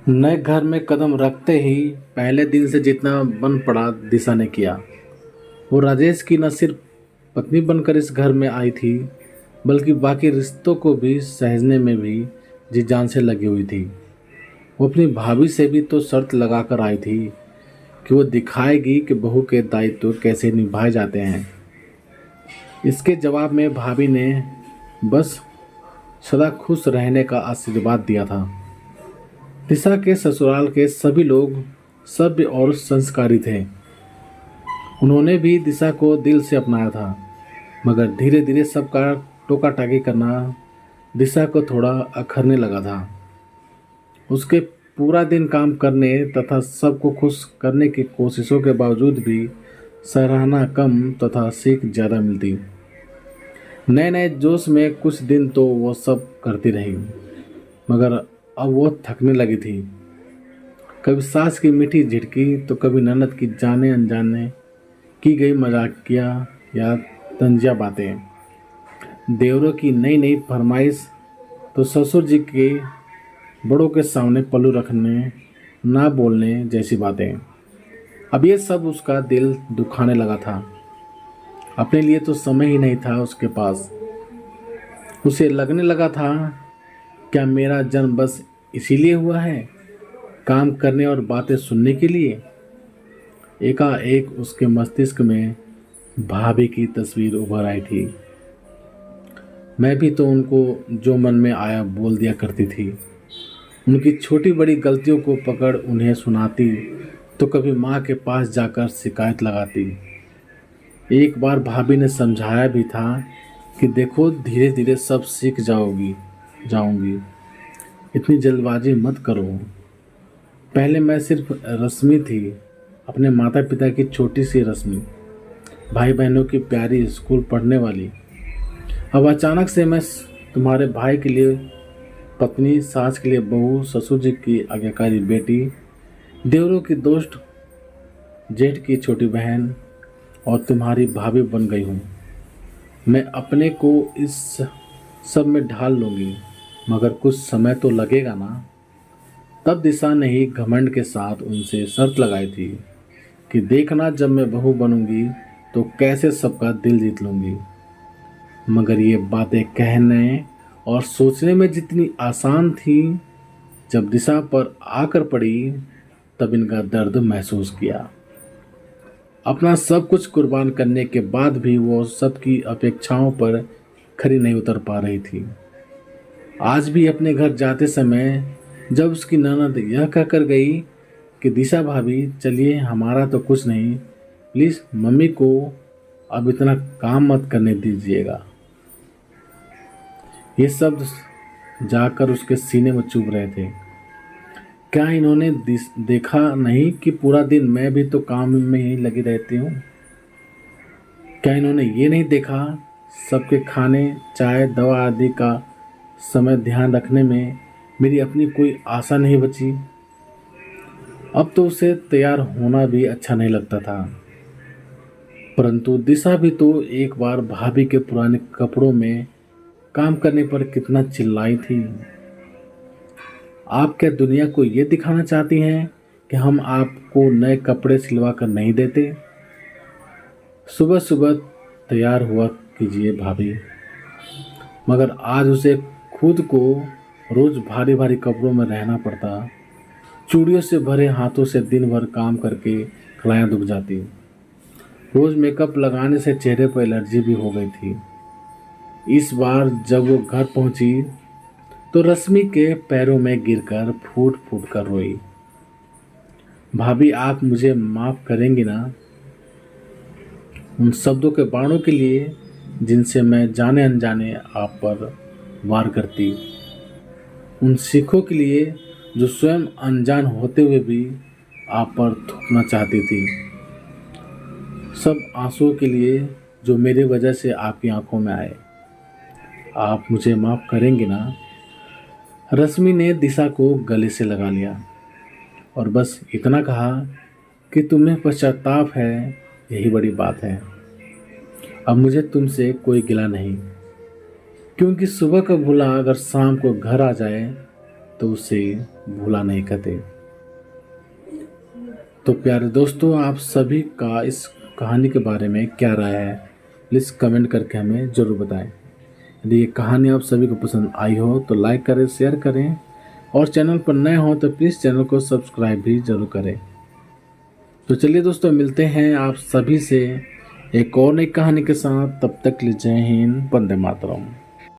नए घर में कदम रखते ही पहले दिन से जितना बन पड़ा दिशा ने किया। वो राजेश की न सिर्फ पत्नी बनकर इस घर में आई थी, बल्कि बाकी रिश्तों को भी सहेजने में भी जी जान से लगी हुई थी। वो अपनी भाभी से भी तो शर्त लगाकर आई थी कि वो दिखाएगी कि बहू के दायित्व कैसे निभाए जाते हैं। इसके जवाब में भाभी ने बस सदा खुश रहने का आशीर्वाद दिया था। दिशा के ससुराल के सभी लोग सभ्य और संस्कारी थे। उन्होंने भी दिशा को दिल से अपनाया था, मगर धीरे धीरे सबका टोका टाकी करना दिशा को थोड़ा अखरने लगा था। उसके पूरा दिन काम करने तथा सबको खुश करने की कोशिशों के बावजूद भी सराहना कम तथा सीख ज़्यादा मिलती। नए नए जोश में कुछ दिन तो वो सब करती रही, मगर अब वो थकने लगी थी। कभी सास की मीठी झिड़की तो कभी ननद की जाने अनजाने की गई मजाकिया या तंजिया बातें, देवरों की नई नई फरमाइश तो ससुर जी के बड़ों के सामने पल्लू रखने ना बोलने जैसी बातें। अब ये सब उसका दिल दुखाने लगा था। अपने लिए तो समय ही नहीं था उसके पास। उसे लगने लगा था, क्या मेरा जन्म बस इसीलिए हुआ है, काम करने और बातें सुनने के लिए। एकाएक उसके मस्तिष्क में भाभी की तस्वीर उभर आई थी। मैं भी तो उनको जो मन में आया बोल दिया करती थी। उनकी छोटी बड़ी गलतियों को पकड़ उन्हें सुनाती तो कभी माँ के पास जाकर शिकायत लगाती। एक बार भाभी ने समझाया भी था कि देखो, धीरे धीरे सब सीख जाऊंगी, इतनी जल्दबाजी मत करो। पहले मैं सिर्फ रश्मि थी, अपने माता पिता की छोटी सी रश्मि, भाई बहनों की प्यारी स्कूल पढ़ने वाली। अब अचानक से मैं तुम्हारे भाई के लिए पत्नी, सास के लिए बहू, ससुर जी की आज्ञाकारी बेटी, देवरों की दोस्त, जेठ की छोटी बहन और तुम्हारी भाभी बन गई हूँ। मैं अपने को इस सब में ढाल लूँगी, मगर कुछ समय तो लगेगा ना। तब दिशा ने ही घमंड के साथ उनसे शर्त लगाई थी कि देखना, जब मैं बहू बनूंगी तो कैसे सबका दिल जीत लूंगी। मगर ये बातें कहने और सोचने में जितनी आसान थी, जब दिशा पर आकर पड़ी तब इनका दर्द महसूस किया। अपना सब कुछ कुर्बान करने के बाद भी वो सबकी अपेक्षाओं पर खरी नहीं उतर पा रही थी। आज भी अपने घर जाते समय जब उसकी ननद यह कहकर गई कि दिशा भाभी चलिए, हमारा तो कुछ नहीं, प्लीज़ मम्मी को अब इतना काम मत करने दीजिएगा, ये शब्द जाकर उसके सीने में चुभ रहे थे। क्या इन्होंने देखा नहीं कि पूरा दिन मैं भी तो काम में ही लगी रहती हूँ। क्या इन्होंने ये नहीं देखा, सबके खाने, चाय, दवा आदि का समय ध्यान रखने में मेरी अपनी कोई आशा नहीं बची। अब तो उसे तैयार होना भी अच्छा नहीं लगता था। परंतु दिशा भी तो एक बार भाभी के पुराने कपड़ों में काम करने पर कितना चिल्लाई थी। आप क्या दुनिया को ये दिखाना चाहती हैं कि हम आपको नए कपड़े सिलवा कर नहीं देते। सुबह सुबह तैयार हुआ कीजिए भाभी। मगर आज उसे खुद को रोज भारी भारी कपड़ों में रहना पड़ता। चूड़ियों से भरे हाथों से दिन भर काम करके कलाइयाँ दुख जाती। रोज मेकअप लगाने से चेहरे पर एलर्जी भी हो गई थी। इस बार जब वो घर पहुंची तो रश्मि के पैरों में गिरकर फूट फूट कर रोई। भाभी, आप मुझे माफ करेंगी ना, उन शब्दों के बाणों के लिए जिनसे मैं जाने अनजाने आप पर वार करती, उन सीखों के लिए जो स्वयं अनजान होते हुए भी आप पर थूकना चाहती थी, सब आंसुओं के लिए जो मेरे वजह से आपकी आंखों में आए। आप मुझे माफ करेंगे ना। रश्मि ने दिशा को गले से लगा लिया और बस इतना कहा कि तुम्हें पश्चाताप है, यही बड़ी बात है। अब मुझे तुमसे कोई गिला नहीं, क्योंकि सुबह का भूला अगर शाम को घर आ जाए तो उसे भूला नहीं करते। तो प्यारे दोस्तों, आप सभी का इस कहानी के बारे में क्या राय है, प्लीज़ कमेंट करके हमें ज़रूर बताएं। यदि ये कहानी आप सभी को पसंद आई हो तो लाइक करें, शेयर करें, और चैनल पर नए हो तो प्लीज़ चैनल को सब्सक्राइब भी ज़रूर करें। तो चलिए दोस्तों, मिलते हैं आप सभी से एक और नई कहानी के साथ। तब तक के लिए जय हिंद, वंदे मातरम।